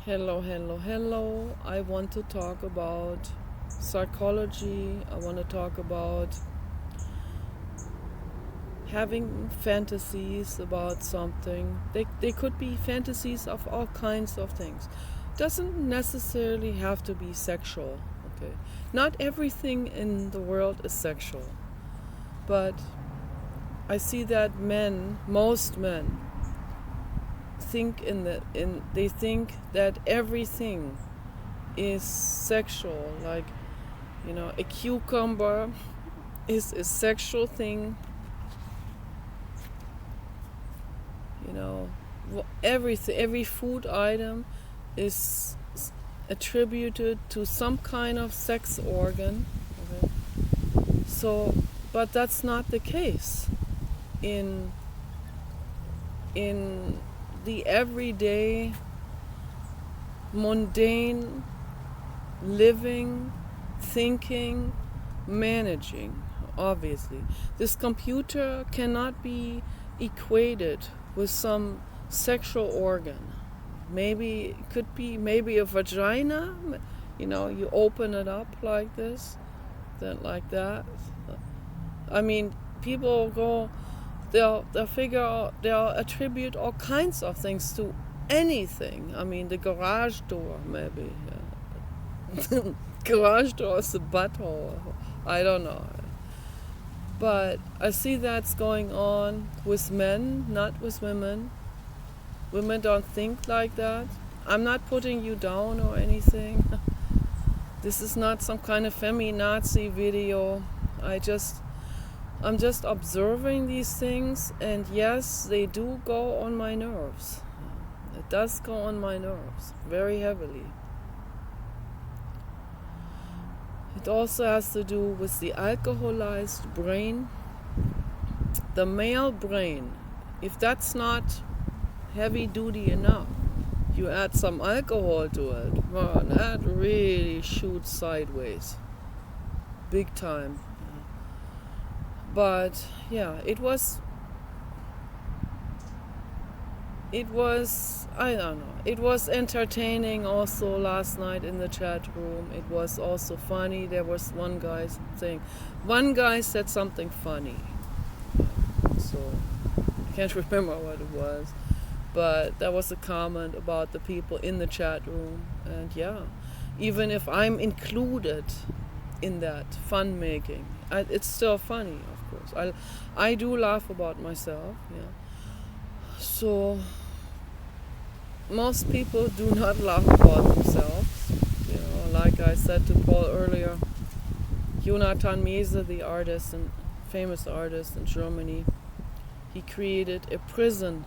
Hello, hello, hello. I want to talk about psychology. I want to talk about having fantasies about something. They could be fantasies of all kinds of things. Doesn't necessarily have to be sexual, okay? Not everything in the world is sexual. But I see that most men they think that everything is sexual, like a cucumber is a sexual thing. Every food item is attributed to some kind of sex organ. Okay? So, but that's not the case in the everyday mundane living, thinking, managing. Obviously, this computer cannot be equated with some sexual organ. Maybe it could be maybe a vagina. You open it up like this, then like that. I mean, people go, they'll figure out, they'll attribute all kinds of things to anything. I mean, the garage door, maybe. Garage door is the butthole. I don't know. But I see that's going on with men, not with women. Women don't think like that. I'm not putting you down or anything. This is not some kind of feminazi video. I'm just observing these things, and yes, they do go on my nerves. It does go on my nerves very heavily. It also has to do with the alcoholized brain. The male brain, if that's not heavy duty enough, you add some alcohol to it, man, that really shoots sideways. Big time. But yeah, it was I don't know, it was entertaining also last night in the chat room. It was also funny. There was one guy said something funny, so I can't remember what it was, but there was a comment about the people in the chat room. And yeah, even if I'm included in that fun making, it's still funny, of course. I do laugh about myself, yeah. So most people do not laugh about themselves. Like I said to Paul earlier, Jonathan Mese, the artist and famous artist in Germany, he created a prison,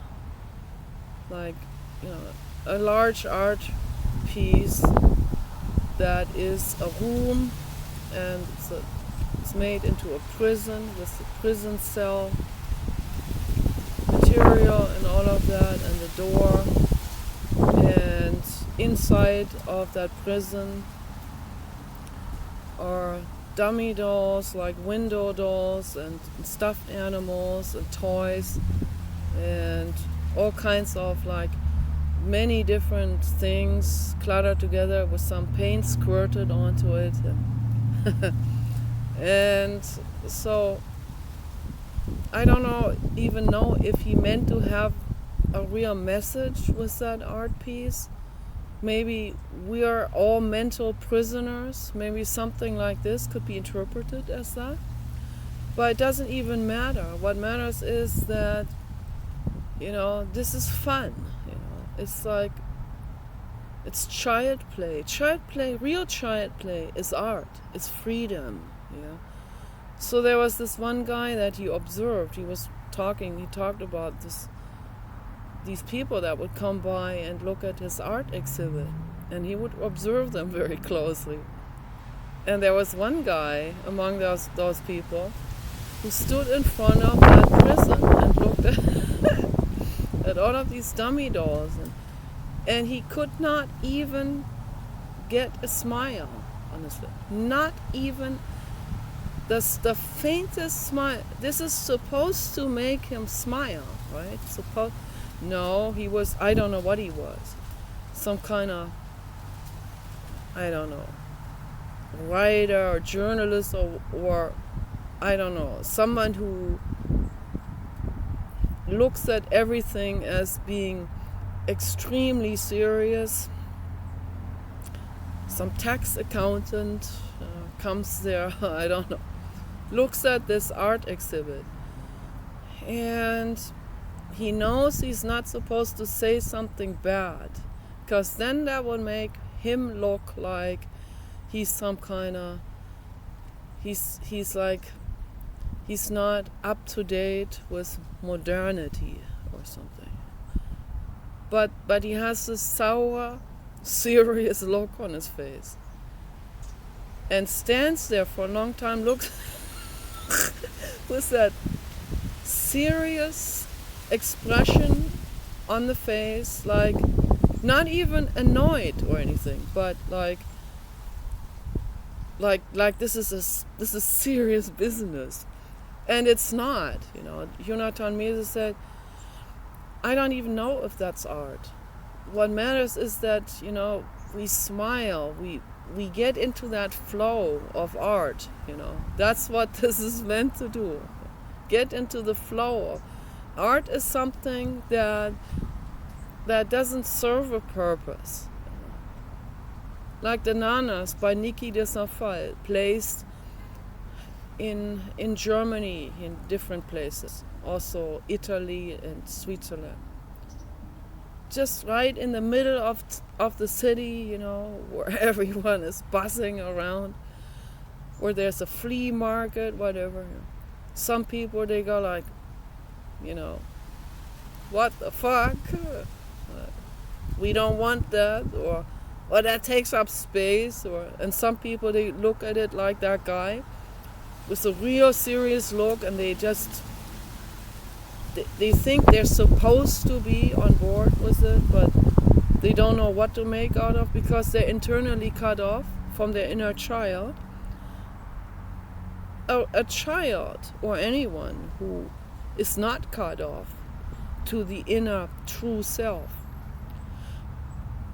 like a large art piece that is a room, and it's made into a prison with a prison cell material and all of that, and the door. And inside of that prison are dummy dolls, like window dolls and stuffed animals and toys and all kinds of like many different things cluttered together with some paint squirted onto it. And so I don't even know if he meant to have a real message with that art piece. Maybe we are all mental prisoners. Maybe something like this could be interpreted as that. But it doesn't even matter. What matters is that, this is fun. It's like, it's child play. Real child play is art. It's freedom. So there was this one guy that he observed. He talked about these people that would come by and look at his art exhibit, and he would observe them very closely. And there was one guy among those people who stood in front of that prison and looked at all of these dummy dolls, and he could not even get a smile on his lip. Not even the faintest smile. This is supposed to make him smile, right? No, he was, I don't know what he was. some kind of, I don't know, writer or journalist or I don't know, someone who looks at everything as being extremely serious. Some tax accountant comes there, I don't know, looks at this art exhibit, and he knows he's not supposed to say something bad, because then that would make him look like he's some kind of, he's like, he's not up to date with modernity or something. But he has this sour, serious look on his face, and stands there for a long time, looks with that serious expression on the face, like not even annoyed or anything, but like this is serious business. And it's not, Jonathan Mese said, I don't even know if that's art. What matters is that, we smile, we get into that flow of art, That's what this is meant to do. Get into the flow. Art is something that doesn't serve a purpose. Like the Nanas by Niki de Saint-Phal, placed in Germany, in different places, also Italy and Switzerland. Just right in the middle of the city, where everyone is buzzing around, where there's a flea market, whatever. Some people, they go like, what the fuck? We don't want that, or that takes up space, and some people, they look at it like that guy with a real serious look, and they think they're supposed to be on board with it, but they don't know what to make out of, because they're internally cut off from their inner child. A child or anyone who is not cut off to the inner true self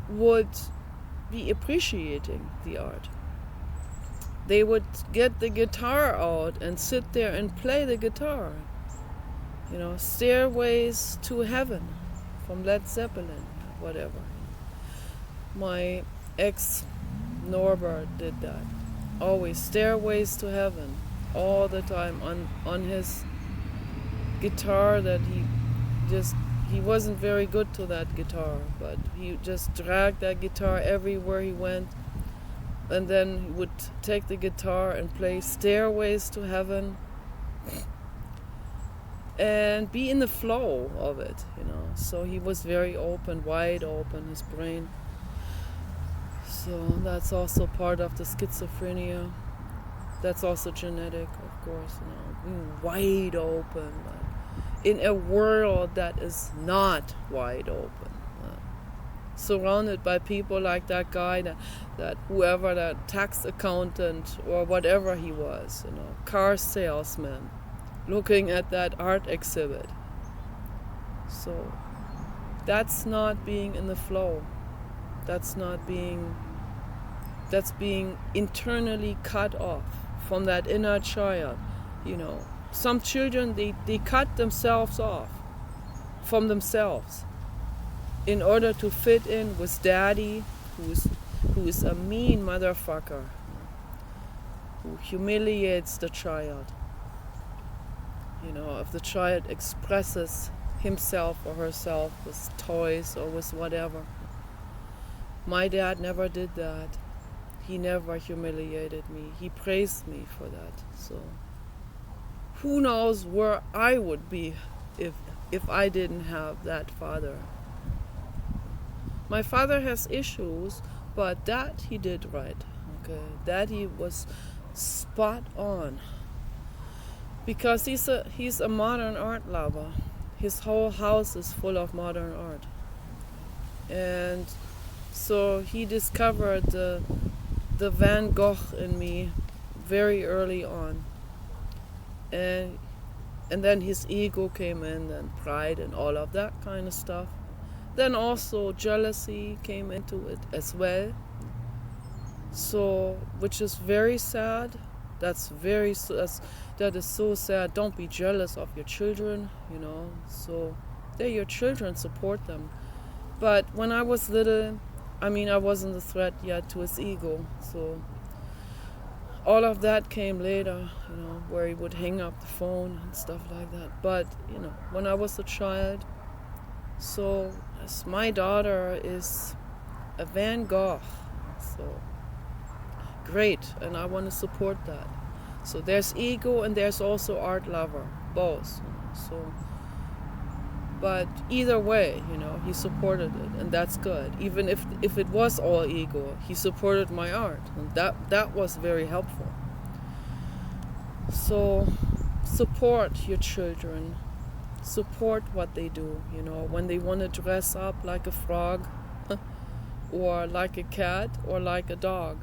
would be appreciating the art. They would get the guitar out and sit there and play the guitar. Stairways to Heaven from Led Zeppelin, whatever. My ex Norbert did that. Always Stairways to Heaven, all the time on his guitar that he wasn't very good to that guitar, but he just dragged that guitar everywhere he went. And then he would take the guitar and play Stairways to Heaven and be in the flow of it, So he was very open, wide open, his brain. So that's also part of the schizophrenia. That's also genetic, of course, being wide open, in a world that is not wide open. Surrounded by people like that guy, that whoever, that tax accountant or whatever he was, car salesman, looking at that art exhibit. So that's not being in the flow. That's being internally cut off from that inner child. Some children, they cut themselves off from themselves in order to fit in with daddy, who is a mean motherfucker, who humiliates the child. If the child expresses himself or herself with toys or with whatever. My dad never did that. He never humiliated me. He praised me for that. So who knows where I would be if I didn't have that father. My father has issues, but that he did right. Okay, that he was spot on. Because he's a modern art lover. His whole house is full of modern art. And so he discovered the Van Gogh in me very early on. And then his ego came in, and pride and all of that kind of stuff. Then also jealousy came into it as well. So, which is very sad. That is so sad. Don't be jealous of your children, So, they're your children, support them. But when I was little, I wasn't a threat yet to his ego. So, all of that came later, where he would hang up the phone and stuff like that. But, when I was a child, so my daughter is a Van Gogh. So, great, and I want to support that. So there's ego and there's also art lover, both. So, but either way, he supported it, and that's good. Even if it was all ego, he supported my art, and that was very helpful. So, support your children, support what they do. When they want to dress up like a frog, or like a cat, or like a dog,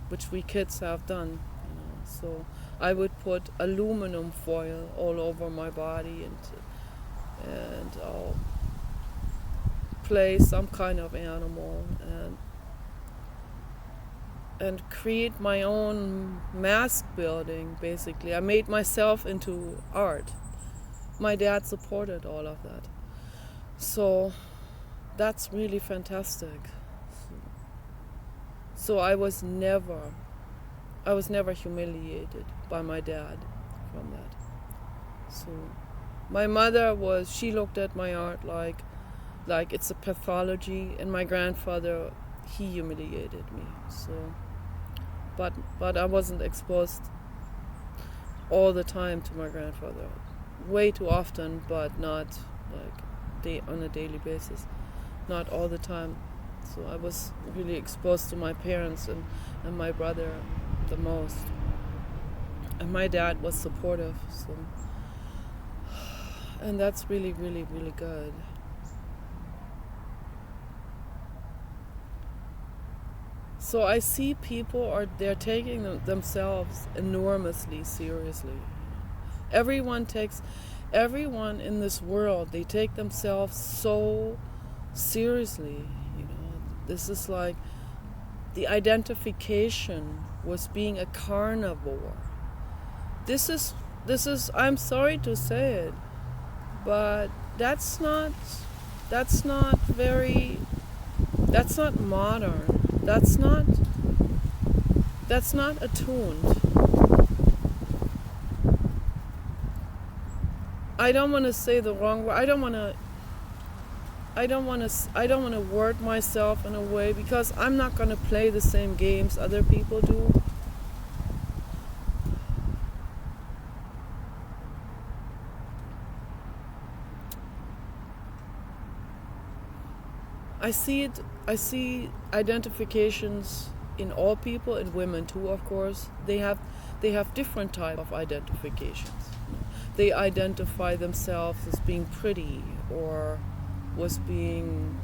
which we kids have done. So I would put aluminum foil all over my body, and I'll play some kind of animal and create my own mask building. Basically, I made myself into art. My dad supported all of that, so that's really fantastic. So I was never humiliated by my dad from that. So my mother she looked at my art like it's a pathology, and my grandfather, he humiliated me. So, but I wasn't exposed all the time to my grandfather. Way too often, but not on a daily basis. Not all the time. So I was really exposed to my parents and my brother the most. And my dad was supportive. So, and that's really, really, really good. So I see people they're taking themselves enormously seriously. Everyone in this world, they take themselves so seriously. This is like the identification was being a carnivore. This is I'm sorry to say it, but that's not modern. That's not attuned. I don't want to say the wrong word. I don't want to word myself in a way, because I'm not going to play the same games other people do. I see identifications in all people, in women too, of course. They have different type of identifications. They identify themselves as being pretty, or was being,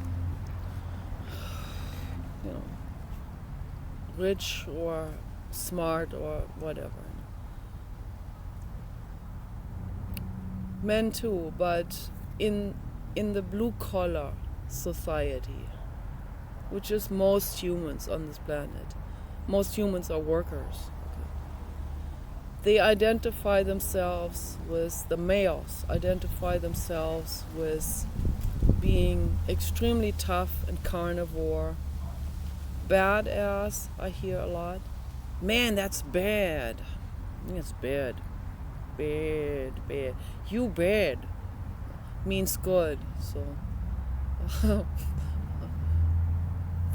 rich or smart or whatever. Men too, but in the blue collar society, which is most humans on this planet. Most humans are workers. Okay. They identify themselves with, the males identify themselves with being extremely tough and carnivore. Badass, I hear a lot. Man, that's bad. It's bad. Bad. You bad means good. So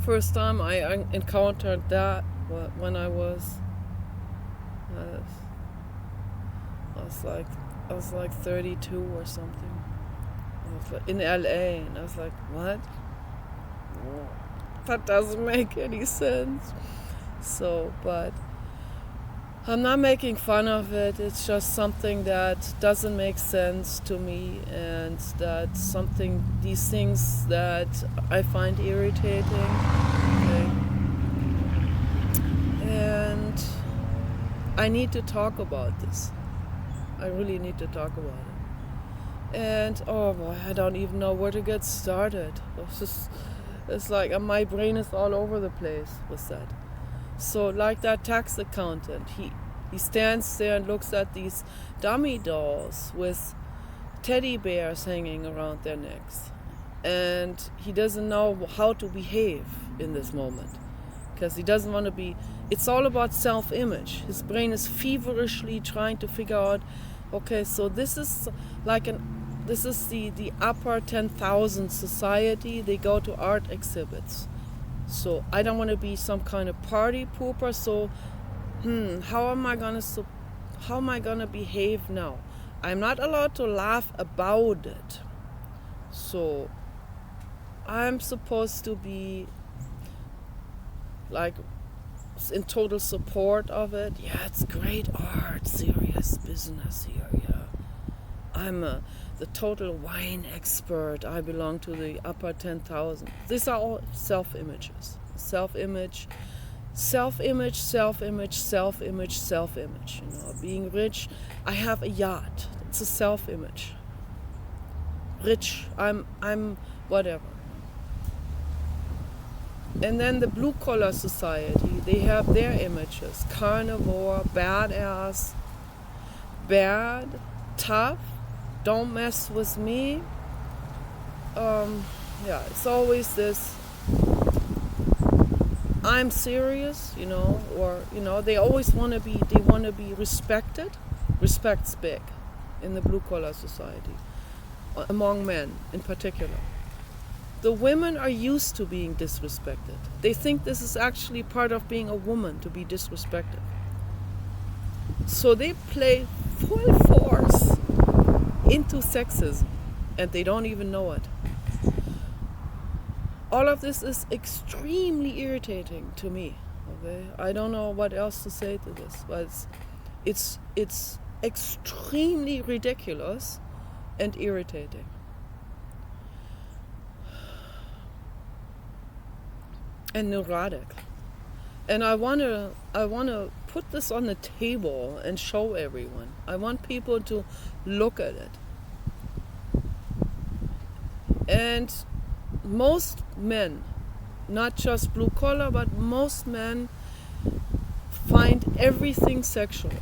first time I encountered that when I was like 32 or something. I was like in LA, and I was like, what? That doesn't make any sense. So, but I'm not making fun of it. It's just something that doesn't make sense to me, and these things that I find irritating. Okay. And I need to talk about this. I really need to talk about it. And oh boy, I don't even know where to get started. It's like my brain is all over the place with that. So like that tax accountant, he stands there and looks at these dummy dolls with teddy bears hanging around their necks. And he doesn't know how to behave in this moment. Because he doesn't want to be... It's all about self-image. His brain is feverishly trying to figure out, okay, so this is the upper 10,000 society. They go to art exhibits. So I don't want to be some kind of party pooper. So, how am I gonna behave now? I'm not allowed to laugh about it. So I'm supposed to be like in total support of it. Yeah, it's great art, serious business here. Yeah, I'm the total wine expert. I belong to the upper 10,000. These are all self-images. Self-image, self-image, self-image, self-image, self-image. You know, being rich. I have a yacht. It's a self-image. Rich. I'm whatever. And then the blue-collar society, they have their images. Carnivore, badass, bad, tough, don't mess with me. Yeah, it's always this, I'm serious, you know, or, you know, they want to be respected. Respect's big in the blue-collar society, among men in particular. The women are used to being disrespected. They think this is actually part of being a woman, to be disrespected. So they play full force into sexism, and they don't even know it. All of this is extremely irritating to me. Okay, I don't know what else to say to this, but it's extremely ridiculous and irritating. And neurotic. And I wanna put this on the table and show everyone. I want people to look at it. And most men, not just blue collar, but most men find everything sexual.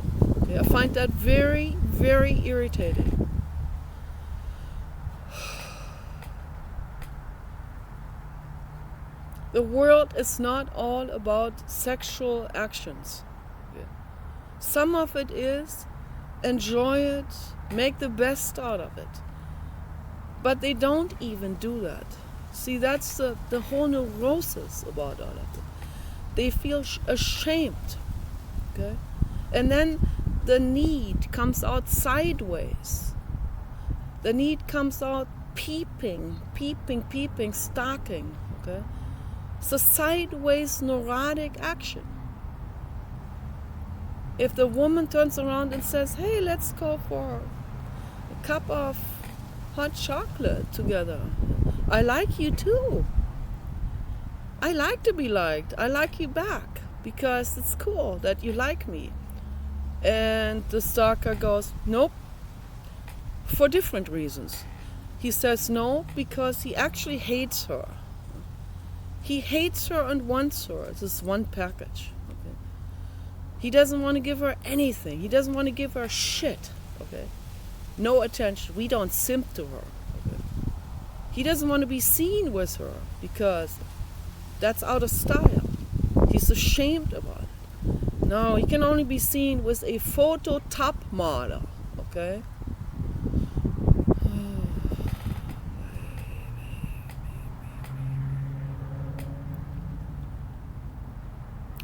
Okay? I find that very, very irritating. The world is not all about sexual actions. Some of it is, enjoy it, make the best out of it. But they don't even do that. See, that's the whole neurosis about all of it. They feel ashamed. Okay? And then the need comes out sideways. The need comes out peeping, stalking. Okay? It's a sideways neurotic action. If the woman turns around and says, hey, let's go for a cup of hot chocolate together. I like you too. I like to be liked. I like you back because it's cool that you like me. And the stalker goes, nope, for different reasons. He says no because he actually hates her. He hates her and wants her. It's this one package. Okay? He doesn't want to give her anything. He doesn't want to give her shit. Okay? No attention. We don't simp to her. Okay? He doesn't want to be seen with her because that's out of style. He's ashamed about it. No, he can only be seen with a photo top model. Okay?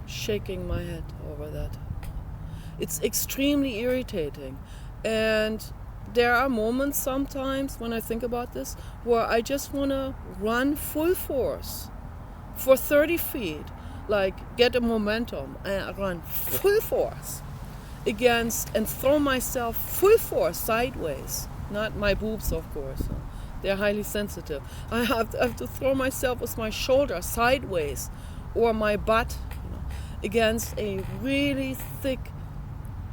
Shaking my head over that. It's extremely irritating. And there are moments sometimes when I think about this where I just want to run full force for 30 feet, like get a momentum and run full force against and throw myself full force sideways. Not my boobs, of course. They're highly sensitive. I have to throw myself with my shoulder sideways or my butt against a really thick,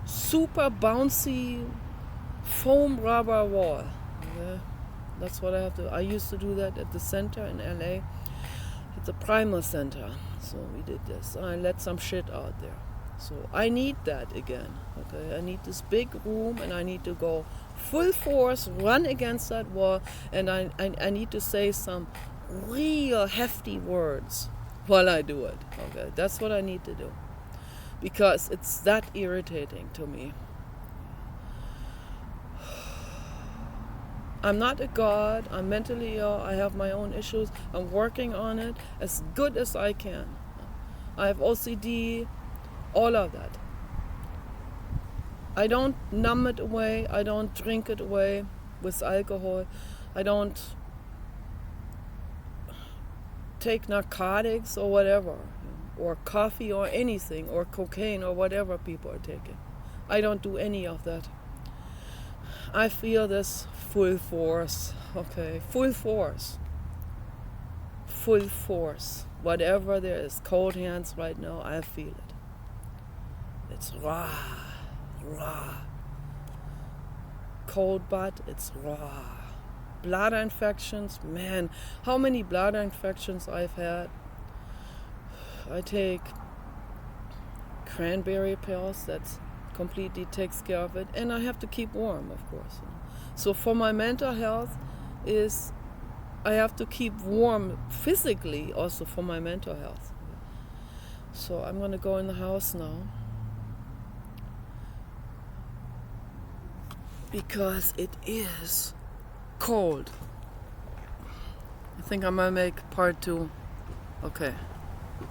super bouncy foam rubber wall. Okay? That's what I have to. I used to do that at the center in LA, at the Primal Center. So we did this. I let some shit out there. So I need that again. Okay, I need this big room, and I need to go full force, run against that wall, and I need to say some real hefty words while I do it. Okay, that's what I need to do, because it's that irritating to me. I'm not a god. I'm mentally ill. I have my own issues. I'm working on it as good as I can. I have OCD, all of that. I don't numb it away. I don't drink it away with alcohol. I don't take narcotics or whatever, or coffee or anything, or cocaine or whatever people are taking. I don't do any of that. I feel this full force, okay, full force. Full force. Whatever there is, cold hands right now, I feel it. It's raw, raw. Cold butt, it's raw. Bladder infections, man, how many bladder infections I've had. I take cranberry pills that completely takes care of it, and I have to keep warm, of course. So for my mental health is I have to keep warm physically also for my mental health. So I'm going to go in the house now, because it is cold. I think I'm going to make part 2. Okay.